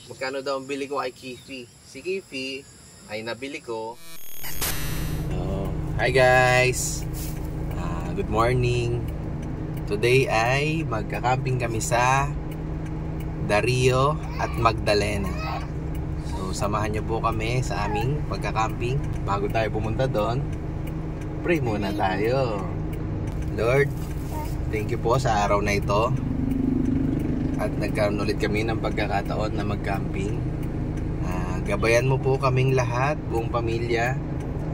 magkano daw ang bili ko kay Kifi. Si Kifi ay nabili ko. Hi guys! Good morning. Today ay magka-camping kami sa Dario at Magdalena. So samahan niyo po kami sa aming pagka-camping. Bago tayo pumunta doon, pray muna tayo. Lord, thank you po sa araw na ito. At nagkaroon ulit kami ng pagkakataon na mag-camping. Gabayan mo po kaming lahat, buong pamilya.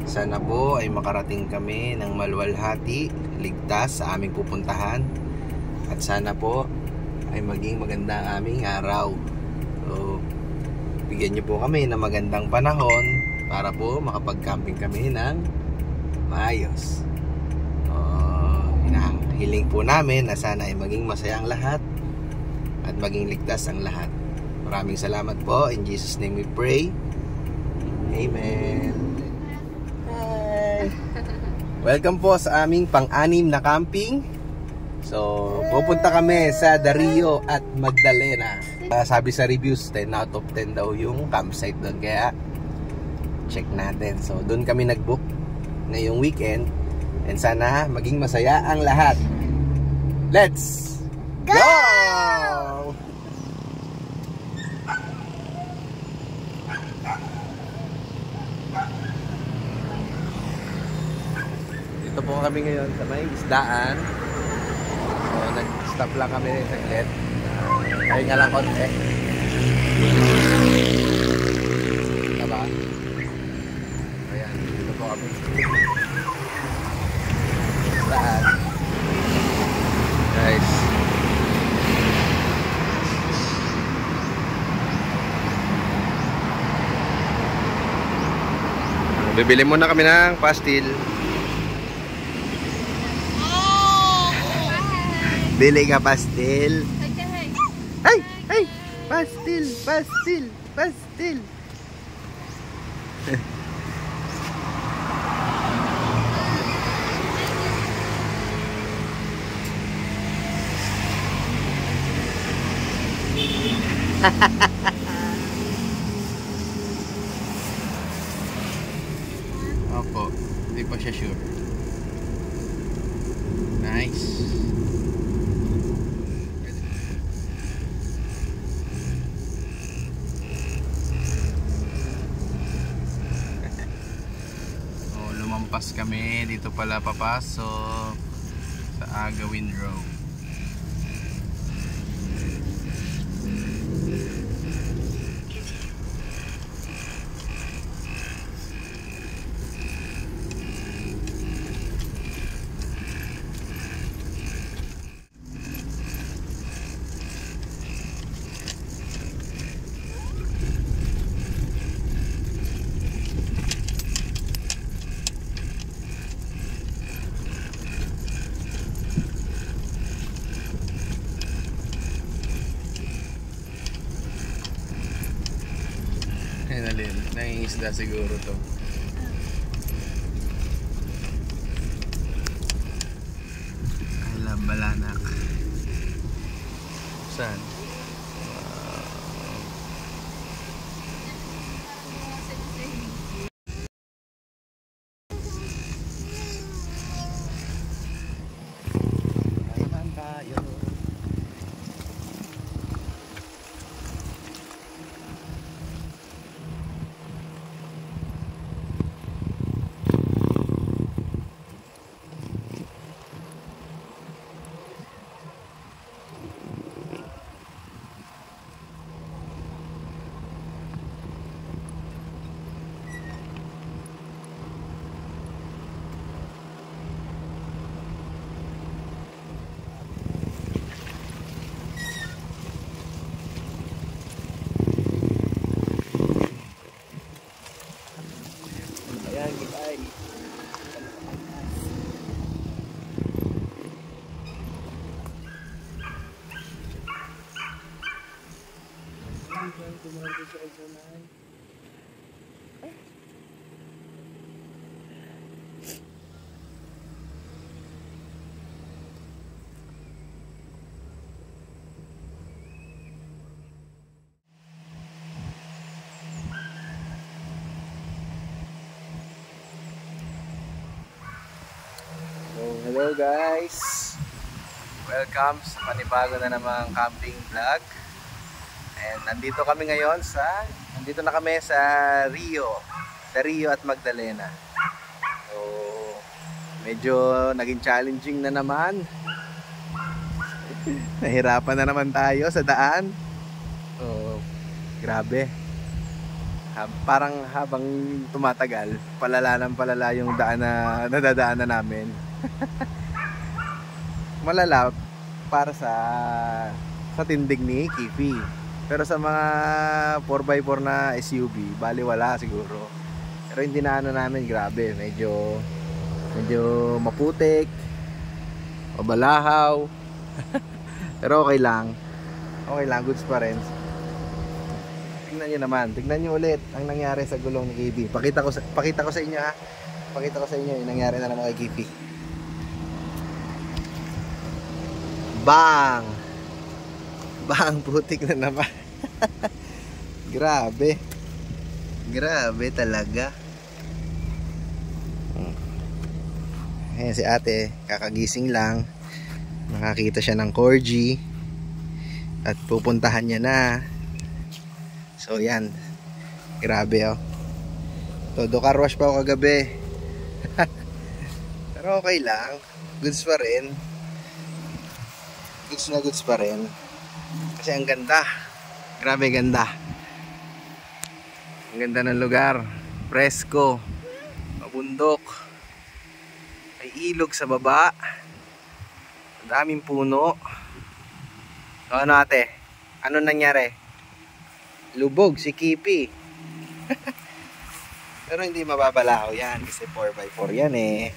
Sana po ay makarating kami ng maluwalhati, ligtas sa aming pupuntahan. At sana po ay maging maganda ang aming araw. So, bigyan niyo po kami ng magandang panahon para po makapag-camping kami ng maayos. Hiling po namin na sana ay maging masaya ang lahat at maging ligtas ang lahat. Maraming salamat po. In Jesus' name we pray. Amen. Hi! Welcome po sa aming pang-anim na camping. So, pupunta kami sa Dario at Magdalena. Sabi sa reviews, 10 out of 10 daw yung campsite doon. Kaya, check natin. So, doon kami nag-book ngayong weekend. And sana maging masaya ang lahat. Let's go! Dito po kami ngayon sa may isdaan. So, nag-stop lang kami saglit. Kaya nga lang konti. Diba? Ayan, dito po kami. Isdaan. Guys. Bibili muna kami ng pastil. Bili ka pastil. Ay, ay, pastil, pastil, pastil. Opo, hindi pa siya sure. Nice. Oh, lumampas kami. Dito pala papasok sa Agawin Road. Nangingisda siguro to. I love Balanak. Saan? Naman tayo. Welcome sa panibago na namang camping vlog. And nandito na kami sa Rio. Sa Rio at Magdalena. So, medyo naging challenging na naman. Nahirapan na naman tayo sa daan. So, grabe. Parang habang tumatagal, palala yung daan na nadadaanan namin. Malala para sa tindig ni Kifi. Pero sa mga 4x4 na SUV, bali wala siguro. Pero hindi na namin, grabe, medyo maputik, mabalahaw. Pero okay lang, goods pa rin. Tingnan nyo ulit ang nangyari sa gulong ni Kifi. Pakita ko sa inyo ha. Pakita ko sa inyo yung nangyari na naman kay Kifi. Bang! Bang! Putik na naman. Grabe. Grabe talaga. Ayan si ate, kakagising lang. Nakakita siya ng corgi. At pupuntahan niya na. So yan. Grabe oh. Todo car wash pa ako kagabi. Pero okay lang. Goods pa rin. Goods pa rin. Kasi ang ganda. Grabe ganda. Ang ganda ng lugar. Presko. Mabundok. May ilog sa baba. Ang daming puno. So, ano ate? Ano nangyari? Lubog si Kipi. Pero hindi mababalaho yan. Kasi 4x4 yan eh.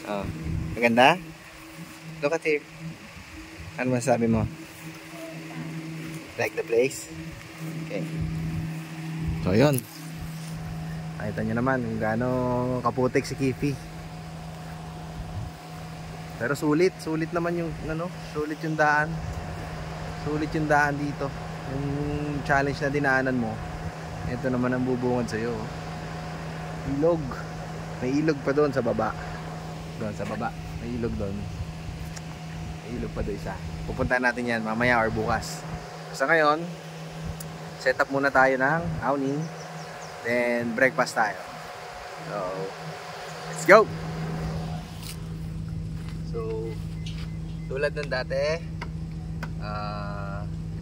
Oh, maganda? Look at here. Ano masasabi mo? Like the place? Okay. So yun. Nakita nyo naman kung gaano kaputik si Kifi. Pero sulit naman yung sulit yung daan. Sulit yung daan dito. Yung challenge na dinaanan mo. Ito naman ang bubungad sa'yo. Ilog. May ilog pa doon sa baba. Doon sa baba. May ilog doon. Ilog pa doon isa. Pupuntahan natin yan mamaya or bukas. Sa ngayon, set up muna tayo ng awning. Then breakfast tayo. So, let's go! So, tulad ng dati,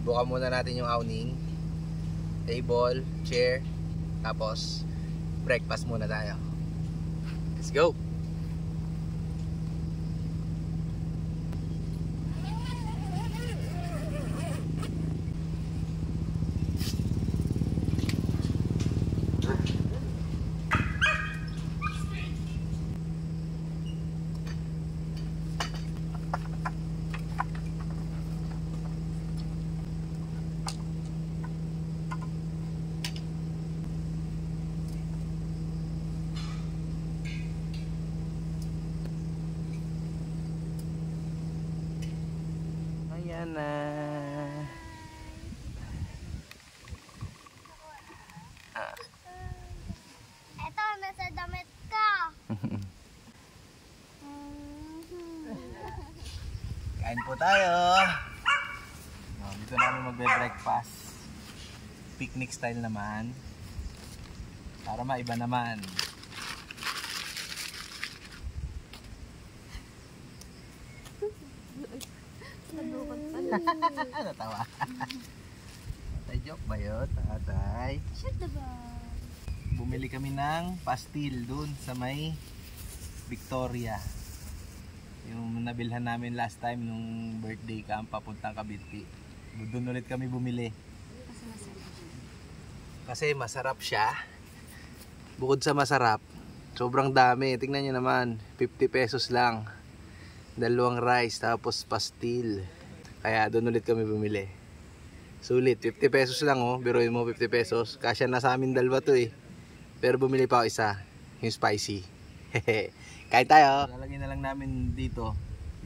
ibuka muna natin yung awning. Table, chair, tapos breakfast muna tayo. Let's go! Ayan na. Eto, nasa damit ka. Kain po tayo. Dito namin magbe-breakfast. Picnic style naman. Para maiba naman. Natawa. Tatay joke ba yun? Tatay. Shut the ba? Bumili kami ng pastil dun sa may Victoria. Yung nabilhan namin last time nung birthday camp papuntang Cavite. Doon ulit kami bumili. Kasi masarap siya. Bukod sa masarap, sobrang dami. Tingnan nyo naman, 50 pesos lang. 2 rice tapos pastil. Kaya doon ulit kami bumili. Sulit, 50 pesos lang oh. Biruin mo 50 pesos. Kasya na sa amin dalawa to eh. Pero bumili pa ako isa, yung spicy. Kain tayo. Lalagyan na lang namin dito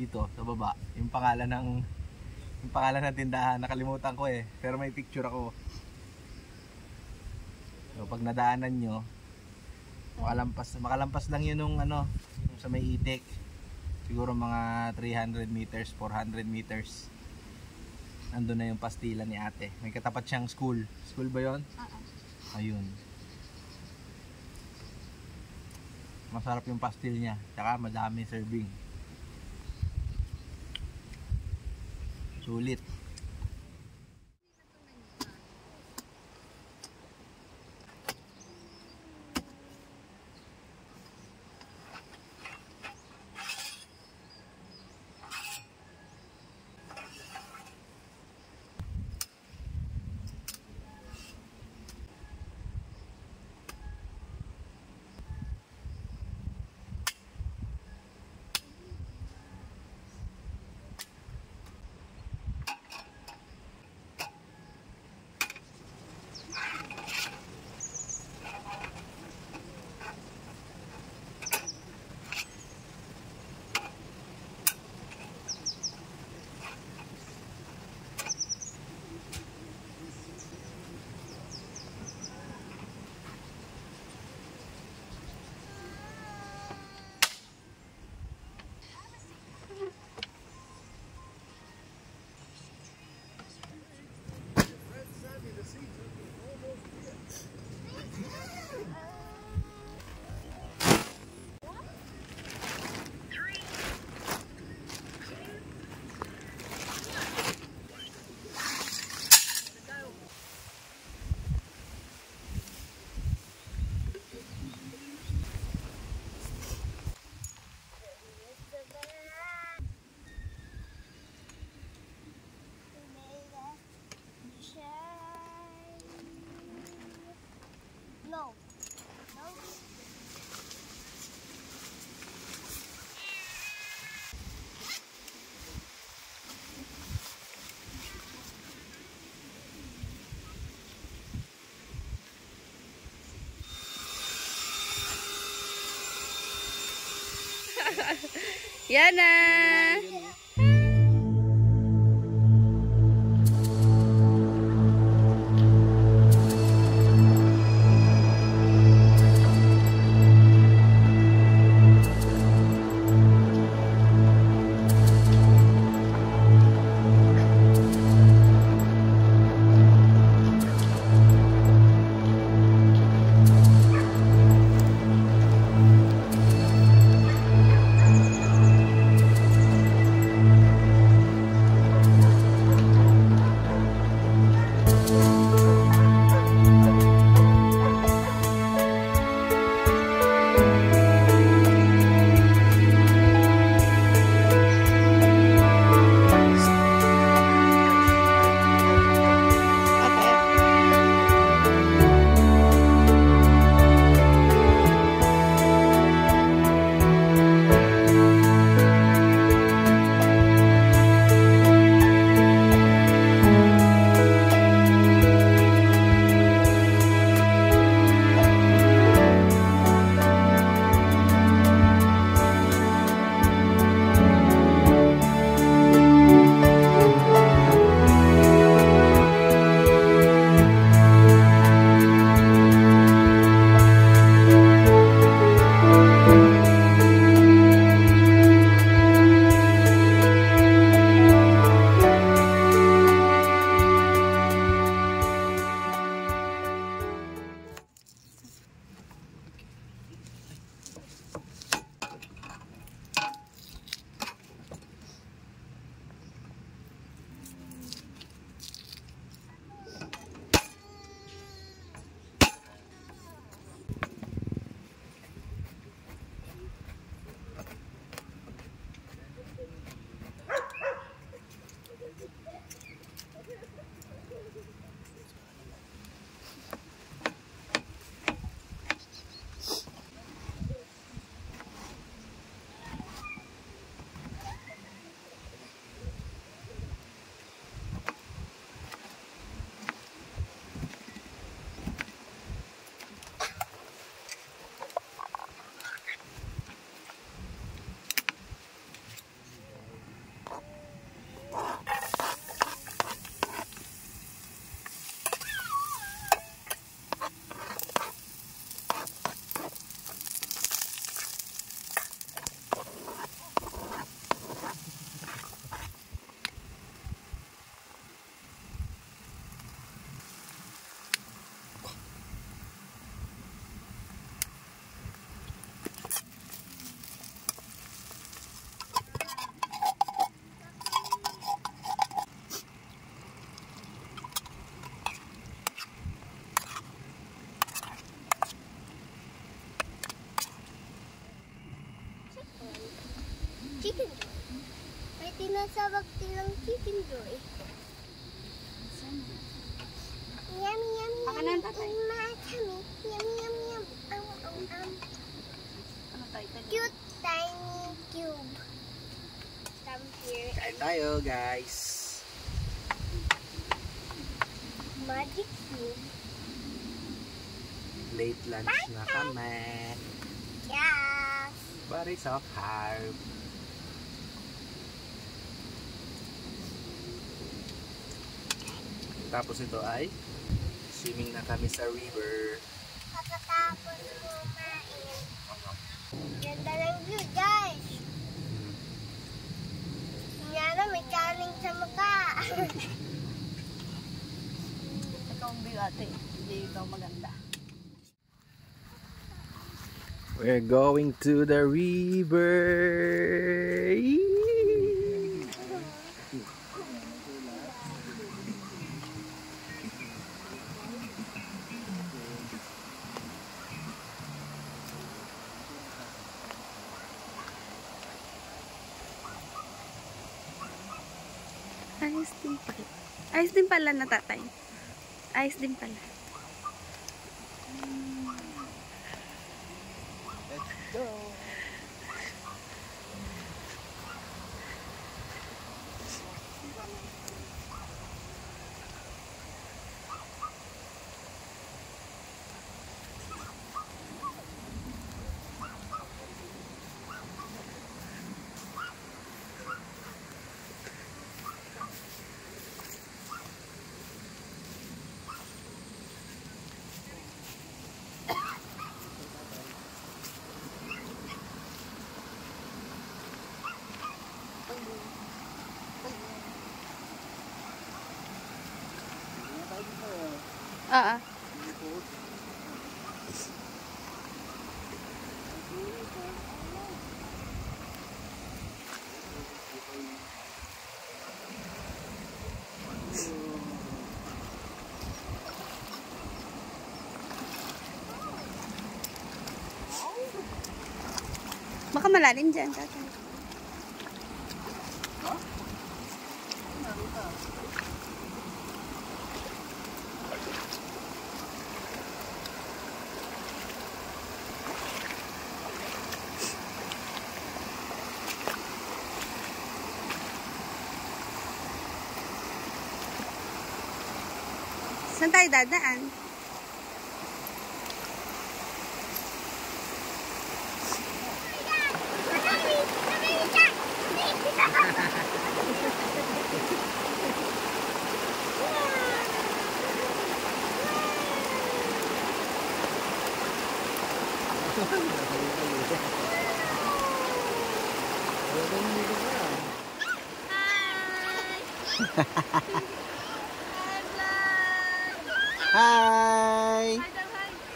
sa baba yung pangalan ng tindahan. Nakalimutan ko eh. Pero may picture ako. So pag nadaanan nyo, makalampas lang yun nung sa may itik. Siguro mga 300 meters, 400 meters. Nandun na yung pastila ni ate. May katapat siyang school. School ba yun? Ayun. Masarap yung pastil niya. Tsaka madami serving. Sulit. No. No. Yana! sabag tilang chicken joy. Yummy, yummy, Makanan, yummy. tatay. In my tummy. Yummy, yummy, yummy. Ano tayo? Cute tiny cube. Come here. Kain tayo, guys. Magic cube. Late lunch na kami. Yes. But it's so hard. Tapos ito ay swimming na kami sa river. Pagkatapos kumain. Ganda ng view, guys. Yan may kaning sa mukha. Ikaw ang view ate. Hindi ikaw maganda. We're going to the river. Ayos din pala. Ayos din pala na tatay. Ayos din pala. Let's go. Oo. Baka malalim dyan, tatay. Saan tayo dadaan? Hi!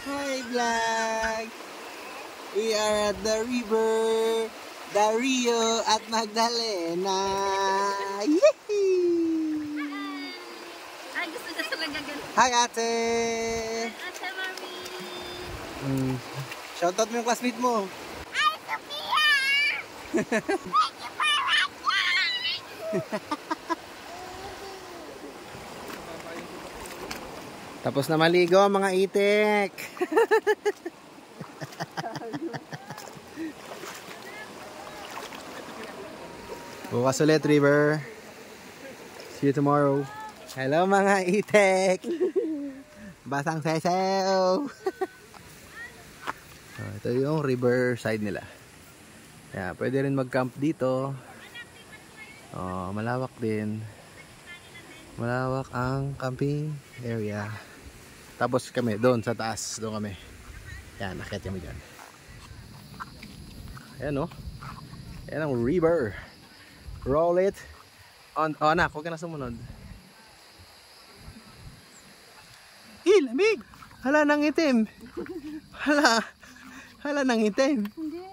Hi, vlog! We are at the river, Dario at Magdalena. Yee! Ay, gusto niya talaga ganun. Hi, ate! Ate Mami! Shoutout mo yung classmate mo. Hi, Sophia! Thank you for watching! Tapos na maligo mga itik. Bukas ulit, river. See you tomorrow. Hello mga itik. Basang sesew. Ito yung river side nila. Kaya pwede rin mag-camp dito. Malawak din. Malawak ang camping area. Tapos kami doon sa taas, doon kami. Yan, nakit kami dyan. Ayan o. Ayan ang river. Roll it. Anak, huwag ka na sumunod. Lamig! Hala nang itim. Hala nang itim. Hindi.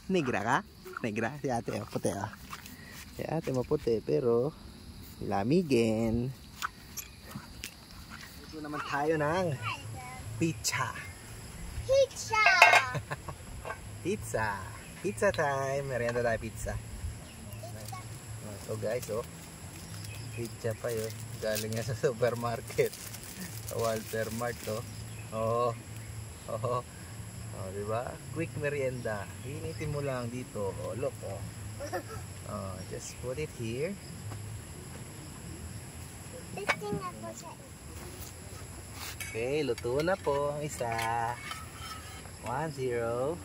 Negra ka? Negra? Si ate, puti ah. Si ate maputi, pero lamigin. Ito naman tayo ng pizza. Pizza! Pizza. Pizza time. Merienda tayo pizza. So guys, oh. Pizza pa yun. Galing nga sa supermarket. Sa Walter Mart, oh. Oh. Oh. Oh, diba? Quick merienda. Initin mo lang dito. Oh, look, oh. Oh, just put it here. Testing ako sa Okay, luto na po ang isa. 1-0.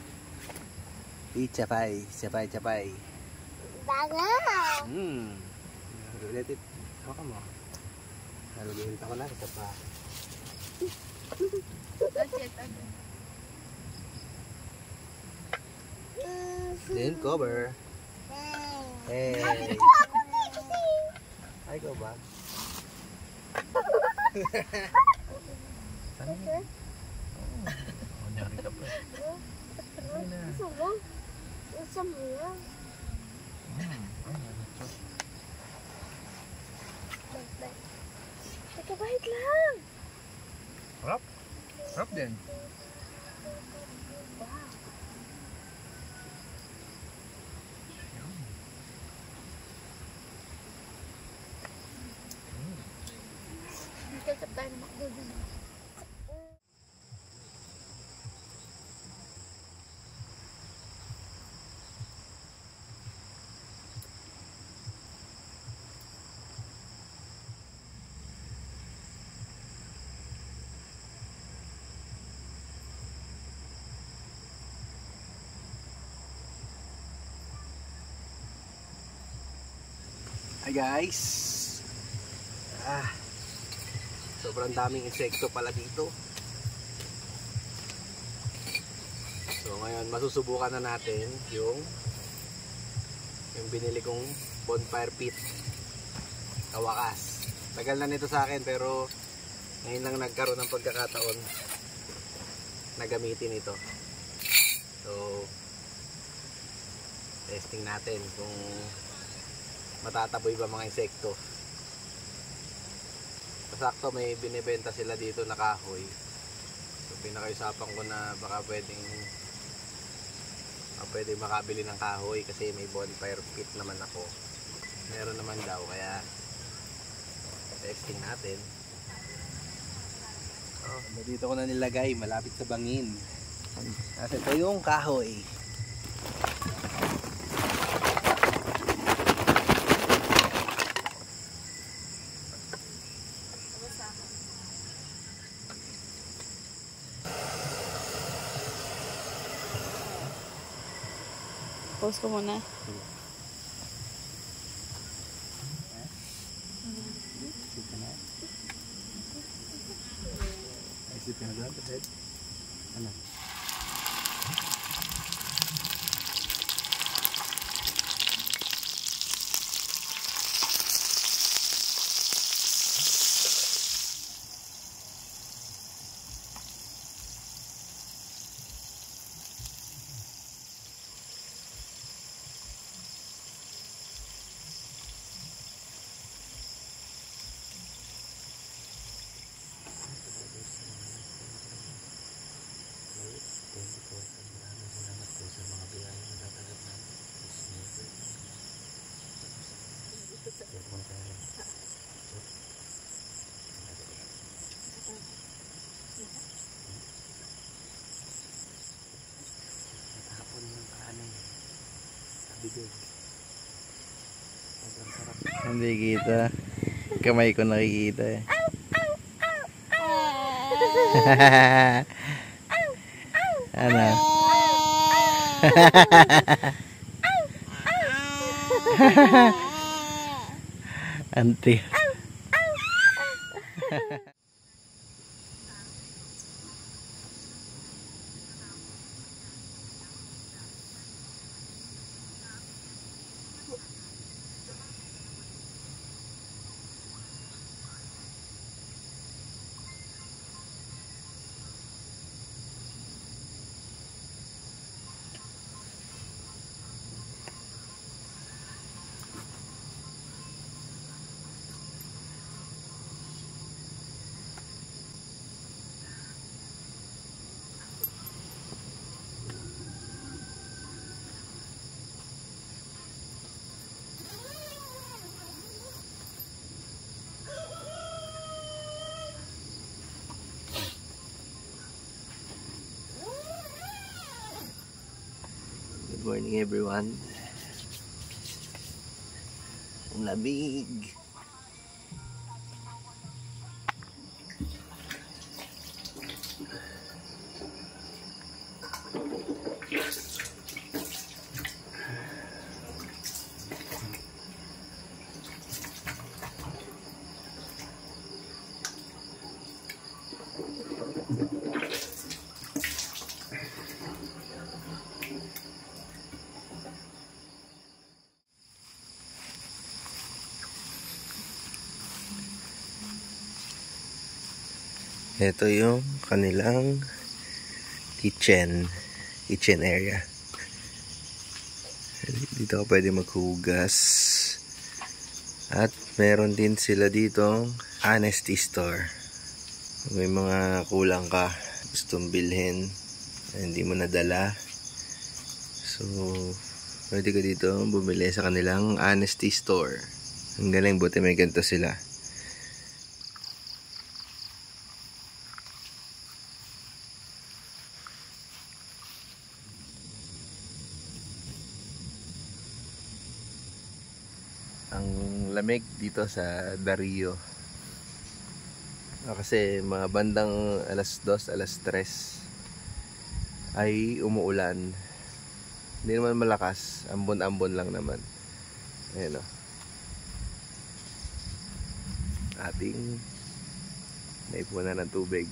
Pizza pie. Chapay. Bangaw. Let it. Baka mo. Naluguhin ako na. Ito pa. Then cover. Hey. Ay, go ba? Saan mo? Oh, nyari ka pa. Gusto mo? Gusto mo yan? Nagkabahit lang. Harap. Harap din. Nagkakap tayo ng makdo din. Hi guys. Sobrang daming insekto pala dito. So ngayon masusubukan na natin yung binili kong bonfire pit. Kawakas. Tagal na nito sa akin pero ngayon lang nagkaroon ng pagkakataon na gamitin ito. So testing natin kung matataboy ba mga insekto. Sakto may binibenta sila dito na kahoy. So pinakausapan ko na baka pwedeng makabili ng kahoy kasi may bonfire pit naman ako. Meron naman daw kaya testing natin. Oh, dito ko na nilagay malapit sa bangin. Kasi ito yung kahoy. Pause ko muna. Isip ka na doon, Ted? Ano? Hindi kita. Kamay ko nakikita eh. Ano? Ante. Good morning everyone. Ang lamig. Ito yung kanilang kitchen area. Dito ka pwede maghugas. At meron din sila ditong honesty store. May mga kulang ka, gustong bilhin, hindi mo nadala. So, pwede ka dito bumili sa kanilang honesty store. Ang galing, buti may ganito sila. Ang lamig dito sa Dario. Kasi mga bandang alas 2, alas 3 ay umuulan. Hindi naman malakas, ambon-ambon lang naman. Ayan o. Ating naipunan ng tubig.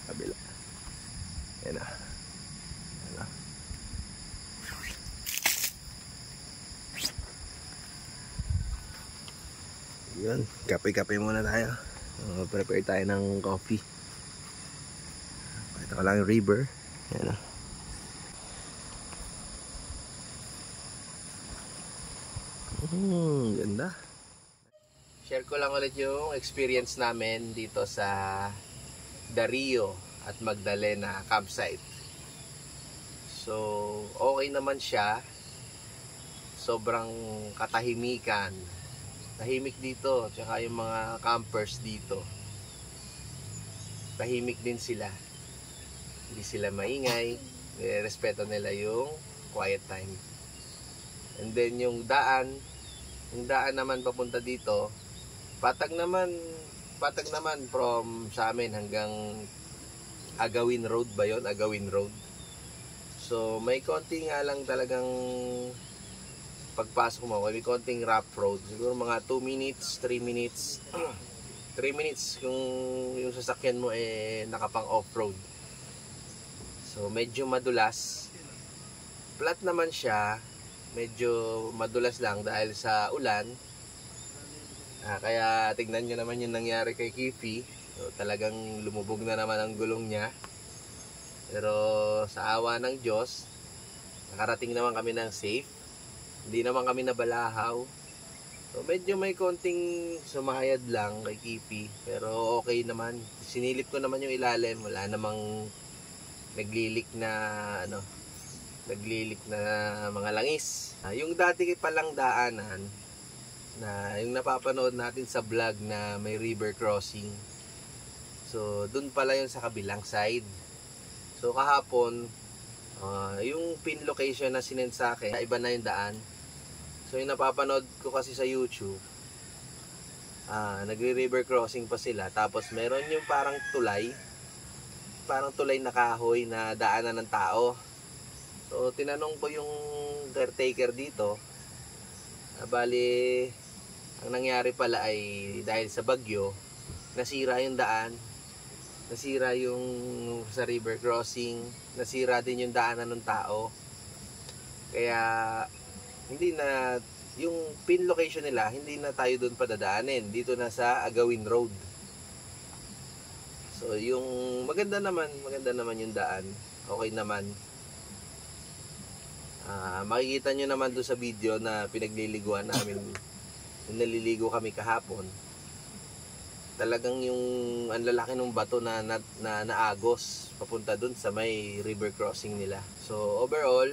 Kabila. Ayan na. Ayan na. Yun. Kape-kape muna tayo. Prepare tayo ng coffee. Ito ko lang yung river. Ayan na. Ganda. Share ko lang ulit yung experience namin dito sa Dario at Magdalena campsite. So, okay naman siya. Sobrang katahimikan. Tahimik dito, tsaka yung mga campers dito. Tahimik din sila. Hindi sila maingay. Respeto nila yung quiet time. And then yung daan naman papunta dito, patag naman from sa amin hanggang Agawin Road ba yun? Agawin Road. So may konting nga lang talagang pagpasok mo, may konting rough road. Siguro mga 2 minutes, 3 minutes 3 minutes kung yung sasakyan mo nakapang off-road. So medyo madulas. Flat naman siya, medyo madulas lang dahil sa ulan. Kaya tignan nyo naman yung nangyari kay Kifi. So, talagang lumubog na naman ang gulong niya. Pero sa awa ng Diyos, nakarating naman kami ng safe. Hindi naman kami nabalahaw. So medyo may konting sumahayad lang kay Kifi. Pero okay naman. Sinilip ko naman yung ilalim. Wala namang naglilik na mga langis. Yung dati palang daanan na yung napapanood natin sa vlog na may river crossing. So dun pala yung sa kabilang side. So kahapon yung pin location na sinend sa akin, iba na yung daan. So yung napapanood ko kasi sa YouTube, nagre-river crossing pa sila. Tapos meron yung parang tulay na kahoy na daanan ng tao. So tinanong ko yung caretaker dito. Bali, ang nangyari pala ay dahil sa bagyo, nasira yung daan. Nasira yung sa river crossing, nasira din yung daanan ng tao. Kaya hindi na yung pin location nila, hindi na tayo doon padadaanin. Dito na sa Agawin Road. So yung maganda naman yung daan. Okay naman. Makikita nyo naman doon sa video na pinagliliguan namin. Naliligo kami kahapon. Talagang yung ang lalaki ng bato na naagos papunta dun sa may river crossing nila. So overall,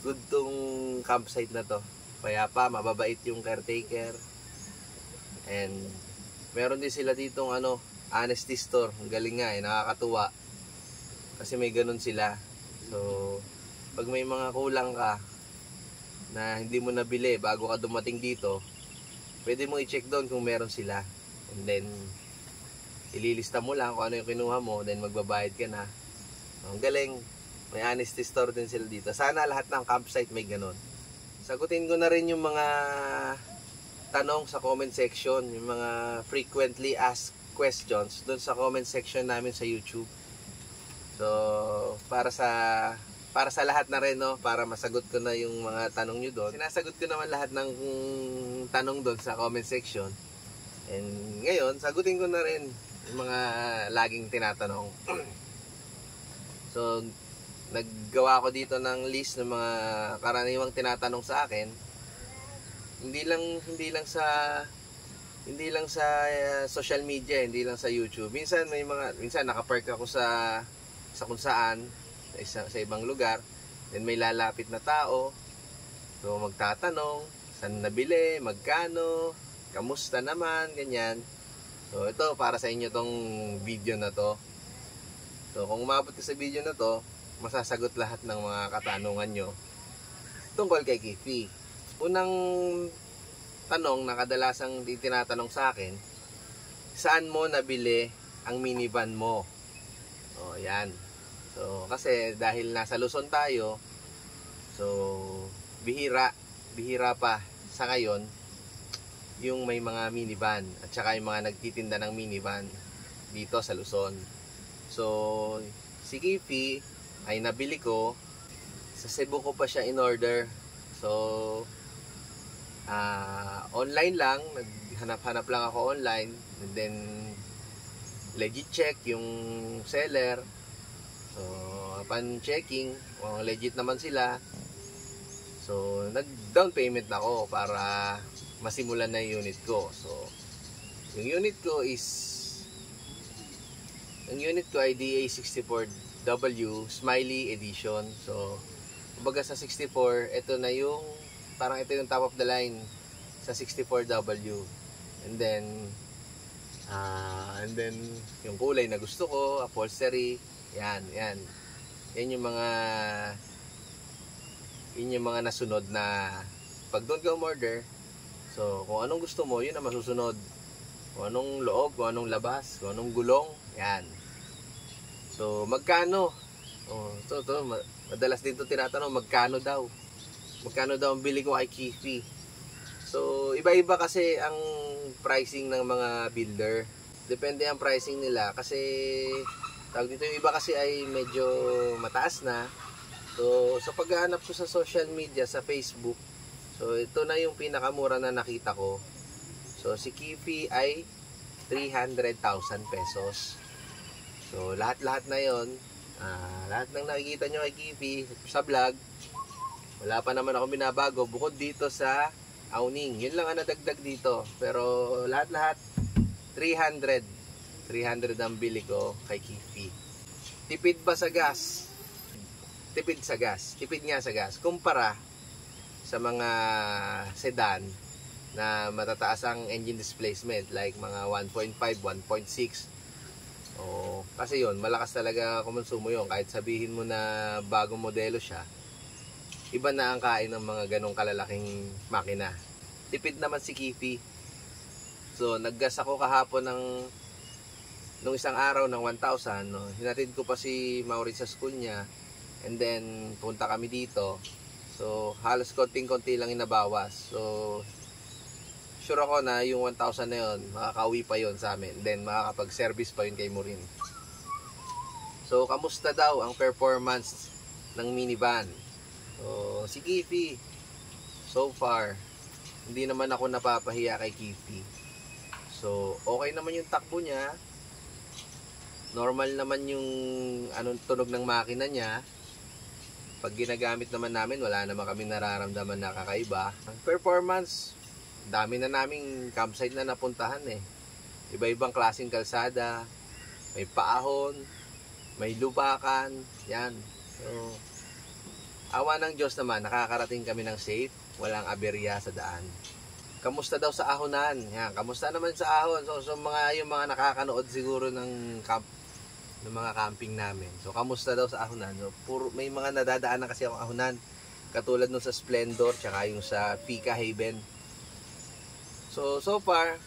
good tong campsite na to. Payapa, mababait yung caretaker. And Meron din sila ditong honesty store. Ang galing nga nakakatuwa. Kasi may ganun sila. So, pag may mga kulang ka na hindi mo nabili bago ka dumating dito, pwede mo i-check doon kung meron sila. And then, ililista mo lang kung ano yung kinuha mo, then magbabayad ka na. Ang galing. May honesty store din sila dito. Sana lahat ng campsite may ganun. Sagutin ko na rin yung mga tanong sa comment section, yung mga frequently asked questions doon sa comment section namin sa YouTube. So, para sa lahat na rin, no, para masagot ko na yung mga tanong nyo doon. Sinasagot ko naman lahat ng tanong doon sa comment section. And ngayon, sagutin ko na rin yung mga laging tinatanong. So, naggawa ko dito ng list ng mga karaniwang tinatanong sa akin. Hindi lang sa social media, hindi lang sa YouTube. Minsan nakapark ako sa kung saan sa ibang lugar, then may lalapit na tao. So magtatanong, saan nabili, magkano, kamusta naman, ganyan. So ito para sa inyo tong video na to. So kung umabot ka sa video na to, masasagot lahat ng mga katanungan nyo tungkol kay Kifi. Unang tanong na kadalasang tinatanong sa akin, saan mo nabili ang minivan mo? O, yan. So, kasi dahil nasa Luzon tayo, so, bihira pa sa ngayon yung may mga minivan at saka yung mga nagtitinda ng minivan dito sa Luzon. So, si Kifi ay nabili ko sa Cebu ko pa siya in order. So, online lang, naghanap-hanap lang ako online, and then legit check yung seller. So, upon checking, legit naman sila. So, nag-down payment ako para masimulan na yung unit ko. So, yung unit ko ay DA64W Smiley Edition. So, kumbaga sa 64, ito yung top of the line sa 64W. And then yung kulay na gusto ko, upholstery, yan yung mga nasunod na pag doon ka umorder. So kung anong gusto mo, yun ang masusunod. Kung anong loob, kung anong labas, kung anong gulong, yan. So magkano? Madalas din ito tinatanong, magkano daw ang bili ko kay Kifi. So iba-iba kasi ang pricing ng mga builder. Depende ang pricing nila kasi tawag dito, yung iba kasi ay medyo mataas na. So sa paghahanap ko sa social media, sa Facebook, so ito na yung pinakamura na nakita ko. So si Kifi ay 300,000 pesos. So lahat na yon, lahat ng nakikita nyo kay Kifi sa vlog, wala pa naman ako binabago bukod dito sa awning. Yun lang ang nadagdag dito. Pero lahat 300 ang bili ko kay Kifi. Tipid ba sa gas? Tipid sa gas. Tipid nga sa gas. Kumpara sa mga sedan na matataas ang engine displacement, like mga 1.5, 1.6. Kasi yun, malakas talaga kumonsumo yun. Kahit sabihin mo na bagong modelo siya, iba na ang kain ng mga ganong kalalaking makina. Tipid naman si Kifi. So, naggas ako kahapon nung isang araw ng 1,000. No? Hinatid ko pa si Mauri sa school niya. And then, punta kami dito. So, halos konting-konti lang inabawas. So, sure ako na yung 1,000 na yun, makakauwi pa yun sa amin. Then, makakapag-service pa yun kay Maureen. So, kamusta daw ang performance ng minivan? So, si Kifi, so far, hindi naman ako napapahiya kay Kifi. So, okay naman yung takbo niya. Normal naman yung tunog ng makina niya. Pag ginagamit naman namin, wala naman kami nararamdaman na kakaiba. Ang performance, dami na naming campsite na napuntahan eh. Iba-ibang klaseng kalsada, may paahon, may lubakan, yan. So, awa ng Diyos naman, nakakarating kami ng safe, walang aberya sa daan. kamusta daw sa ahonan? Yan, kamusta naman sa ahon? So yung mga nakakanood siguro ng mga camping namin. So kamusta daw sa ahonan? So, may mga nadadaanan kasi akong ahonan. Katulad nung sa Splendor, tsaka yung sa Pika Haven. So far,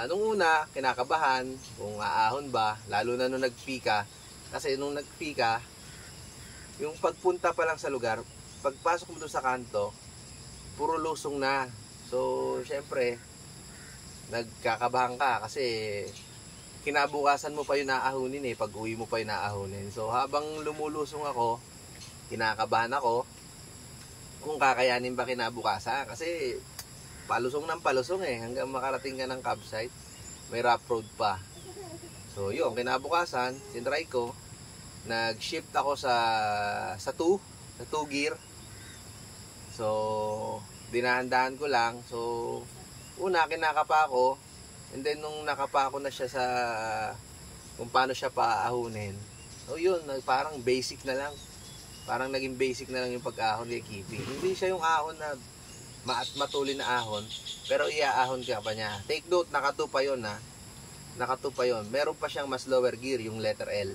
nung una, kinakabahan kung aahon ba, lalo na nung nagpika. Kasi nung nagpika, yung pagpunta pa lang sa lugar, pagpasok mo doon sa kanto, puro lusong na. So, syempre, nagkakabahan ka kasi kinabukasan mo pa yung naahonin pag uwi mo pa yung naahonin. So, habang lumulusong ako, kinakabahan ako kung kakayanin ba kinabukasan. Kasi, palusong ng palusong hanggang makarating ka ng campsite, may rough road pa. So, yun, kinabukasan, sinry ko, nag-shift ako sa 2 gear. So, dinahan-dahan ko lang. So, una, kinakapa ako. And then, nung nakapa ko na siya sa kung paano siya paahunin. So, yun, parang basic na lang. Parang naging basic na lang yung pag-ahon kay Kipi. Hindi siya yung ahon na matulin na ahon, pero iaahon ka pa niya. Take note, naka-2 pa yun Naka-2 pa yun. Meron pa siyang mas lower gear, yung letter L.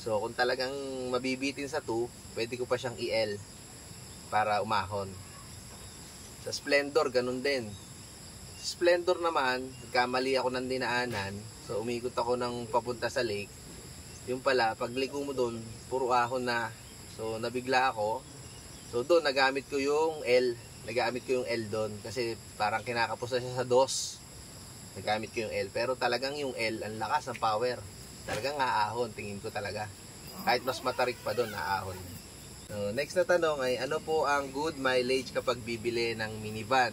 So, kung talagang mabibitin sa 2, pwede ko pa siyang i-L para umahon. Sa Splendor, ganun din. Sa Splendor naman, nagkamali ako ng dinaanan. So, umikot ako ng papunta sa lake. Yung pala, pagliko mo doon, puro ahon na. So, nabigla ako. So, doon, nagamit ko yung L. Doon. Kasi parang kinakapos na siya sa 2. Nagamit ko yung L. Pero talagang yung L, ang lakas ng power. Talagang aahon, tingin ko talaga. Kahit mas matarik pa doon, aahon. So, next na tanong ay, ano po ang good mileage kapag bibili ng minivan?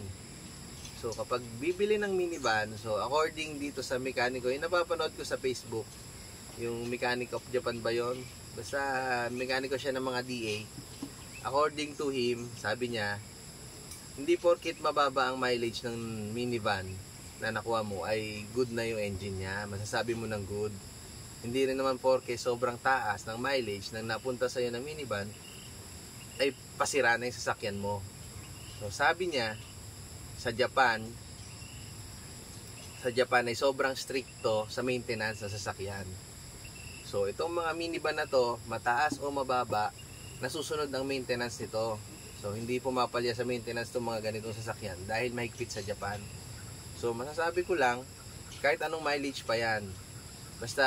So, kapag bibili ng minivan, so according dito sa mekaniko, yung napapanood ko sa Facebook, yung Mechanic of Japan ba yun? Basta mekaniko siya ng mga DA. According to him, sabi niya, hindi porkit mababa ang mileage ng minivan na nakuha mo ay good na yung engine niya. Masasabi mo ng good. Hindi rin naman porke sobrang taas ng mileage nang napunta sa'yo ng minivan ay pasira na yung sasakyan mo. So, sabi niya, sa Japan ay sobrang stricto sa maintenance ng sasakyan. So, itong mga minivan na to, mataas o mababa, nasusunod ang maintenance nito. So, hindi pumapalya sa maintenance itong mga ganitong sasakyan dahil mahigpit sa Japan. So, masasabi ko lang, kahit anong mileage pa yan, basta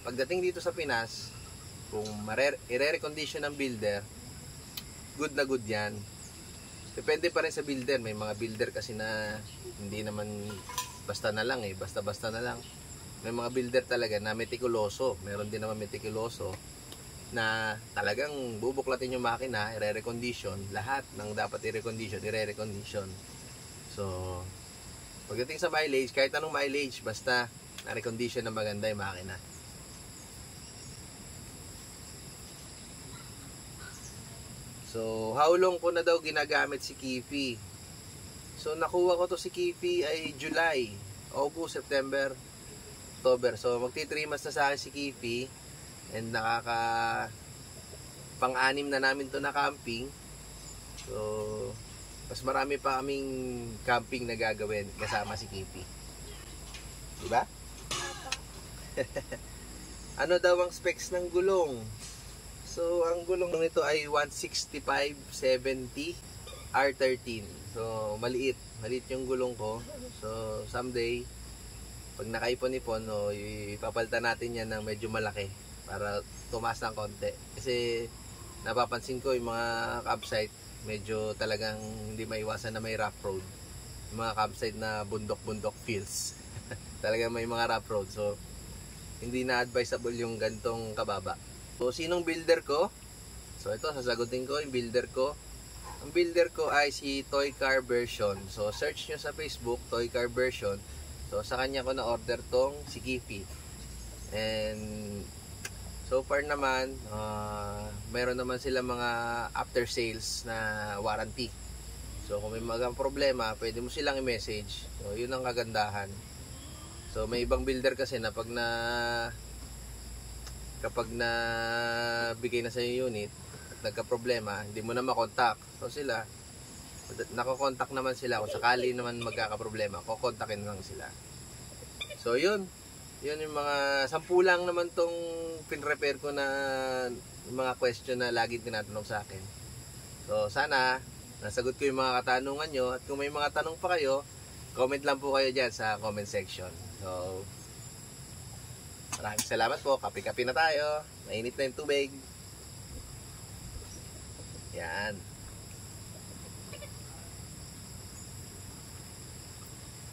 pagdating dito sa Pinas, kung i-recondition ng builder, good na good yan. Depende pa rin sa builder. May mga builder kasi na hindi naman basta na lang basta-basta na lang. May mga builder talaga na metikuloso. Meron din naman metikuloso na talagang bubuklatin yung makina, i-recondition. Lahat ng dapat i-recondition, i-recondition. So, pagdating sa mileage, kahit anong mileage, basta na-recondition na maganda yung makina. So, how long ko na daw ginagamit si Kifi? So, nakuha ko to si Kifi ay July, August, September, October. So, magti 3 months na sa akin si Kifi. And pang-anim na namin to na camping. So, mas marami pa kaming camping na gagawin kasama si Kifi. Diba? Ano daw ang specs ng gulong? So, ang gulong nito ay 165/70 R13. So, maliit. Maliit yung gulong ko. So, someday, pag nakaipon-ipon, ipapalitan natin yan ng medyo malaki para tumaas ng konti. Kasi, napapansin ko yung mga campsite, medyo talagang hindi maiwasan na may rough road. Yung mga campsite na bundok-bundok fields. Talagang may mga rough road. So, hindi na advisable yung gantong kababa. So, sinong builder ko? So, ito, sasagutin ko yung builder ko. Ang builder ko ay si Toy Car Version. So, search nyo sa Facebook, Toy Car Version. So, sa kanya ko na-order tong si Kifi. And, so far naman, mayroon naman sila mga after sales na warranty. So, kung may mga problema, pwede mo silang i-message. So, yun ang kagandahan. So, may ibang builder kasi na kapag na bigay na sa yung unit at nagka-problema, hindi mo na makontak. So sila, Nako-contact naman sila kung sakali naman magkakaproblema, kokontakin lang sila. So yun yung mga 10 lang naman tong pin-repair ko na mga question na lagi tinatanong sa akin. So sana nasagot ko yung mga katanungan nyo, at kung may mga tanong pa kayo, comment lang po kayo dyan sa comment section. So maraming salamat po. Kape-kape na tayo. Mainit na yung tubig. Yan.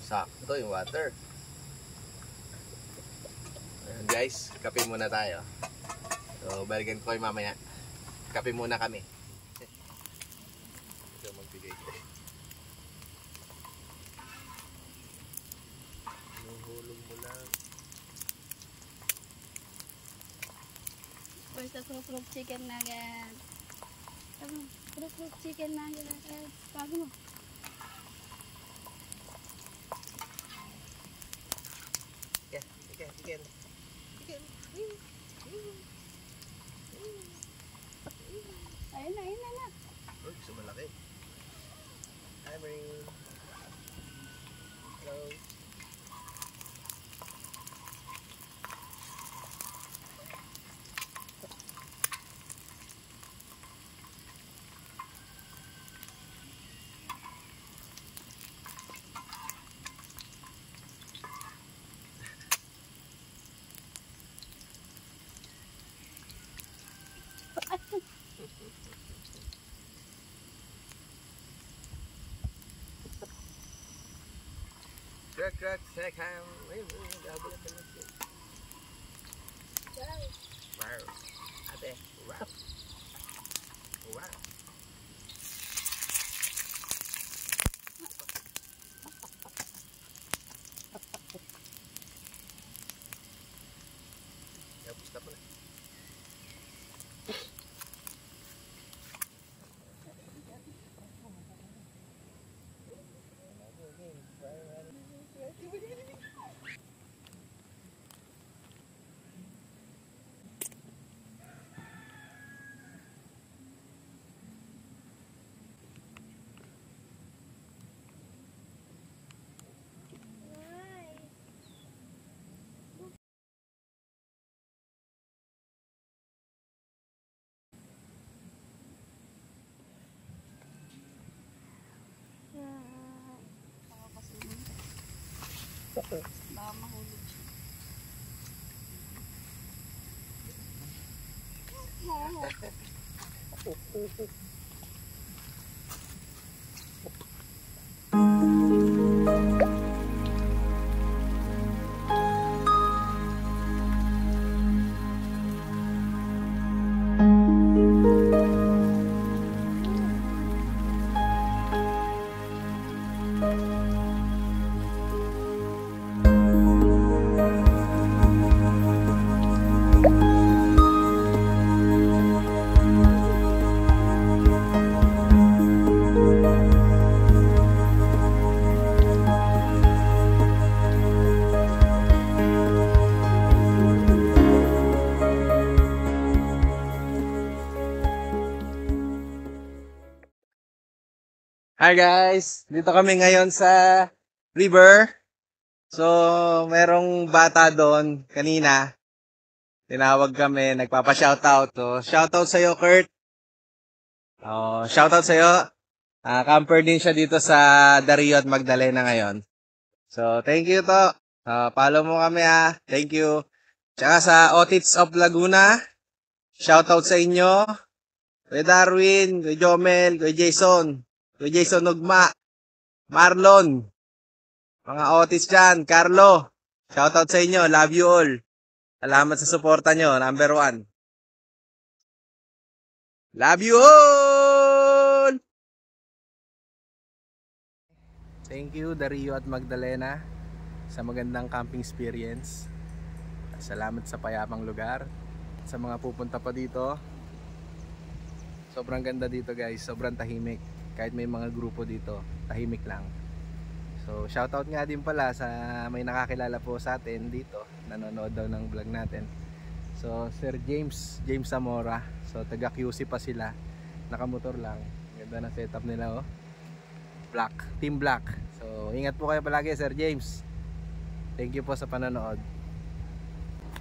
Sakto yung water. Ayan guys, kape muna tayo. So balikan ko kayo mamaya. Kape muna kami. Ito magbigay ko. Nuhulog mo lang. First the fruit chicken nugget. Fruit chicken nugget. Bago mo. Chicken. Ayun na. Uy, gusto malaki. Hi, Marine. Hello. Crack, ham. Ayun, gabal ang balas. Wow. Ate, wow. Wow. Tapos na po na. Baka mahulog siya. Hi guys! Dito kami ngayon sa river. So, merong bata doon kanina. Tinawag kami, nagpapa-shoutout. So, shoutout sa'yo, Kurt. Shoutout sa'yo. Camper din siya dito sa Darío at Magdalena ngayon. So, thank you to. Follow mo kami Thank you. Tsaka sa Otits of Laguna. Shoutout sa inyo. Kuya Darwin, Kuya Jomel, Kuya Jason. Kuya Jason Nugma, Marlon, mga Otis dyan, Carlo, shoutout sa inyo, love you all. Salamat sa suporta nyo, number 1. Love you all! Thank you, Darío at Magdalena, sa magandang camping experience. Salamat sa payapang lugar. Sa mga pupunta pa dito, sobrang ganda dito guys, sobrang tahimik. Kahit may mga grupo dito, tahimik lang. So shoutout nga din pala sa may nakakilala po sa atin dito, nanonood daw ng vlog natin. So Sir James Zamora. So taga QC pa sila, nakamotor lang. Ganda na setup nila Black, Team Black. So ingat po kayo palagi, Sir James. Thank you po sa panonood.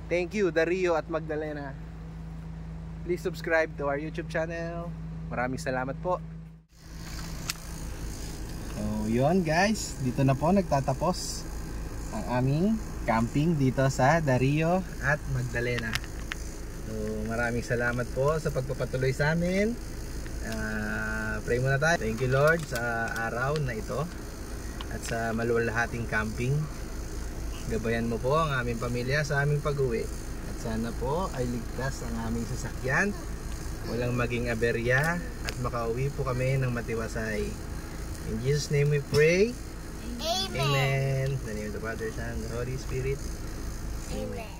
Thank you Dario at Magdalena. Please subscribe to our YouTube channel. Maraming salamat po. So yun guys, dito na po nagtatapos ang aming camping dito sa Dario at Magdalena. So maraming salamat po sa pagpapatuloy sa amin. Pray muna tayo. Thank you Lord sa araw na ito at sa maluwalhating camping. Gabayan mo po ang aming pamilya sa aming pag-uwi. At sana po ay ligtas ang aming sasakyan, walang maging aberya, at makauwi po kami ng matiwasay. In Jesus' name we pray. Amen. Amen. In the name of the Father, Son, and the Holy Spirit. Amen.